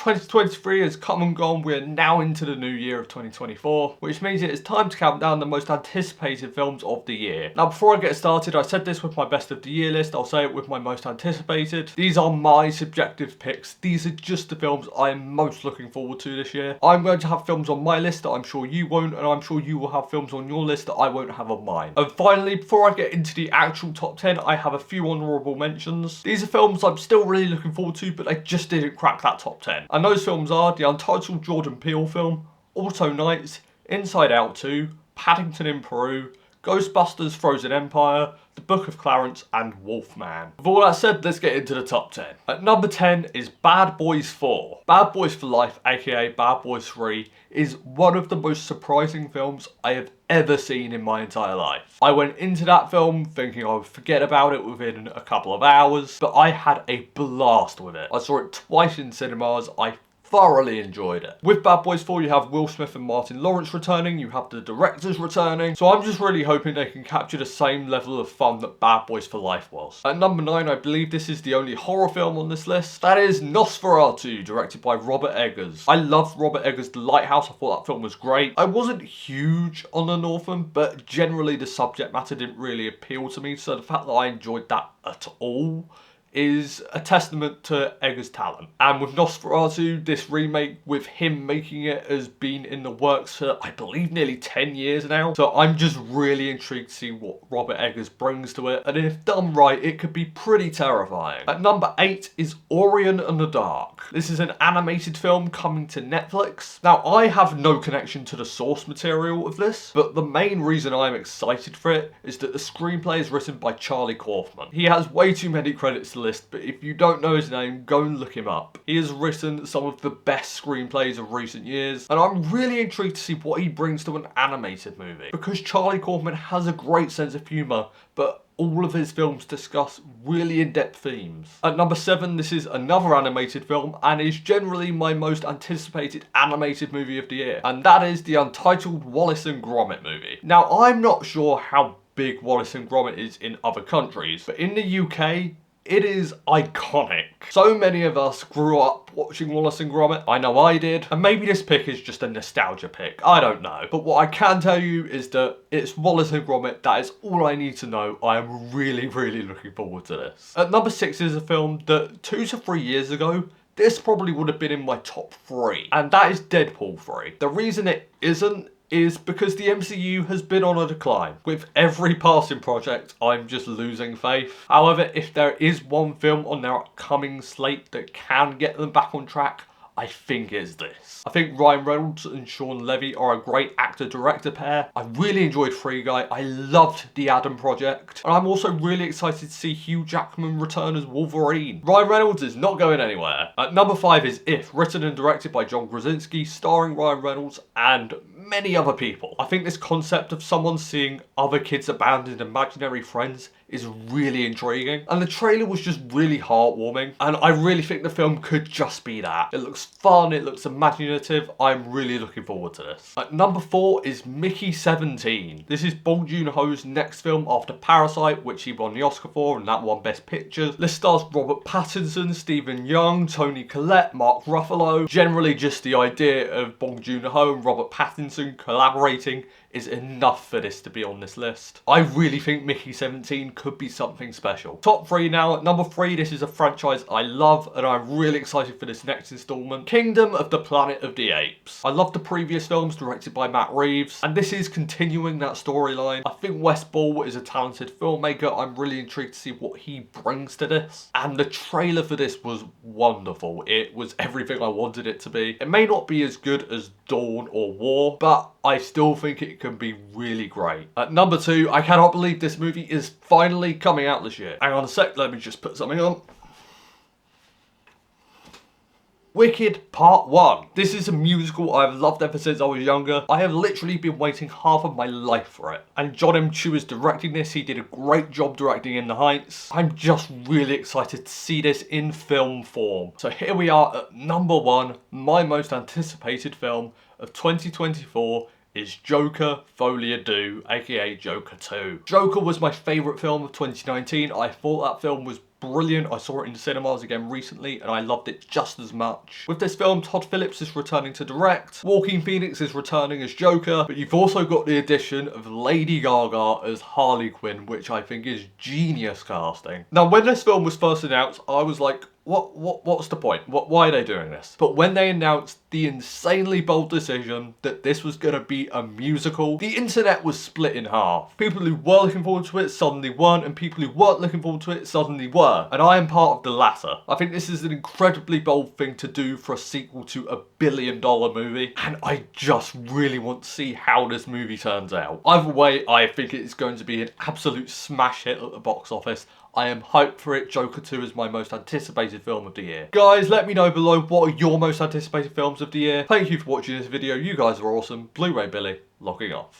2023 has come and gone. We are now into the new year of 2024, which means it is time to count down the most anticipated films of the year. Now, before I get started, I said this with my best of the year list, I'll say it with my most anticipated. These are my subjective picks. These are just the films I am most looking forward to this year. I'm going to have films on my list that I'm sure you won't, and I'm sure you will have films on your list that I won't have on mine. And finally, before I get into the actual top 10, I have a few honourable mentions. These are films I'm still really looking forward to, but they just didn't crack that top 10. And those films are the untitled Jordan Peele film, Auto Nights, Inside Out 2, Paddington in Peru, Ghostbusters Frozen Empire, The Book of Clarence, and Wolfman. With all that said, let's get into the top 10. At number 10 is Bad Boys 4. Bad Boys for Life, aka Bad Boys 3, is one of the most surprising films I have ever seen in my entire life. I went into that film thinking I would forget about it within a couple of hours, but I had a blast with it. I saw it twice in cinemas. I thoroughly enjoyed it. With Bad Boys 4, you have Will Smith and Martin Lawrence returning, you have the directors returning, so I'm just really hoping they can capture the same level of fun that Bad Boys for Life was. At number 9, I believe this is the only horror film on this list. That is Nosferatu, directed by Robert Eggers. I loved Robert Eggers' The Lighthouse. I thought that film was great. I wasn't huge on The Northman, but generally the subject matter didn't really appeal to me, so the fact that I enjoyed that at all is a testament to Eggers' talent. And with Nosferatu, this remake with him making it has been in the works for, I believe, nearly 10 years now. So I'm just really intrigued to see what Robert Eggers brings to it. And if done right, it could be pretty terrifying. At number 8 is Orion and the Dark. This is an animated film coming to Netflix. Now, I have no connection to the source material of this, but the main reason I'm excited for it is that the screenplay is written by Charlie Kaufman. He has way too many credits to list, but if you don't know his name, go and look him up. He has written some of the best screenplays of recent years, and I'm really intrigued to see what he brings to an animated movie, because Charlie Kaufman has a great sense of humour, but all of his films discuss really in-depth themes. At number 7, this is another animated film, and is generally my most anticipated animated movie of the year, and that is the untitled Wallace and Gromit movie. Now, I'm not sure how big Wallace and Gromit is in other countries, but in the UK, it is iconic. So many of us grew up watching Wallace and Gromit. I know I did. And maybe this pick is just a nostalgia pick. I don't know. But what I can tell you is that it's Wallace and Gromit. That is all I need to know. I am really, really looking forward to this. At number 6 is a film that 2 to 3 years ago, this probably would have been in my top 3. And that is Deadpool 3. The reason it isn't is because the MCU has been on a decline. With every passing project, I'm just losing faith. However, if there is one film on their upcoming slate that can get them back on track, I think it's this. I think Ryan Reynolds and Sean Levy are a great actor-director pair. I really enjoyed Free Guy. I loved The Adam Project. And I'm also really excited to see Hugh Jackman return as Wolverine. Ryan Reynolds is not going anywhere. At number 5 is If, written and directed by John Krasinski, starring Ryan Reynolds and many other people. I think this concept of someone seeing other kids' abandoned imaginary friends is really intriguing, and the trailer was just really heartwarming, and I really think the film could just be that. It looks fun, it looks imaginative. I'm really looking forward to this. At number 4 is Mickey 17. This is Bong Joon-ho's next film after Parasite, which he won the Oscar for, and that won Best Picture. This stars Robert Pattinson, Stephen Young, Toni Collette, Mark Ruffalo. Generally just the idea of Bong Joon-ho and Robert Pattinson collaborating is enough for this to be on this list. I really think Mickey 17 could be something special. Top 3 now. At number 3, this is a franchise I love, and I'm really excited for this next installment. Kingdom of the Planet of the Apes. I love the previous films directed by Matt Reeves, and this is continuing that storyline. I think Wes Ball is a talented filmmaker. I'm really intrigued to see what he brings to this. And the trailer for this was wonderful. It was everything I wanted it to be. It may not be as good as Dawn or War, but I still think it can be really great. At number 2, I cannot believe this movie is finally coming out this year. Hang on a sec, let me just put something on. Wicked Part 1. This is a musical I've loved ever since I was younger. I have literally been waiting half of my life for it. And John M. Chu is directing this. He did a great job directing In the Heights. I'm just really excited to see this in film form. So here we are at number 1, my most anticipated film of 2024 is Joker Folie à Deux, aka Joker 2. Joker was my favourite film of 2019. I thought that film was brilliant. I saw it in cinemas again recently and I loved it just as much. With this film, Todd Phillips is returning to direct, Joaquin Phoenix is returning as Joker, but you've also got the addition of Lady Gaga as Harley Quinn, which I think is genius casting. Now, when this film was first announced, I was like, what's the point? Why are they doing this? But when they announced the insanely bold decision that this was gonna be a musical, the internet was split in half. People who were looking forward to it suddenly weren't, and people who weren't looking forward to it suddenly were. And I am part of the latter. I think this is an incredibly bold thing to do for a sequel to a billion-dollar movie, and I just really want to see how this movie turns out. Either way, I think it's going to be an absolute smash hit at the box office. I am hyped for it. Joker 2 is my most anticipated film of the year. Guys, let me know below what are your most anticipated films of the year. Thank you for watching this video. You guys are awesome. Blu-ray Billy, logging off.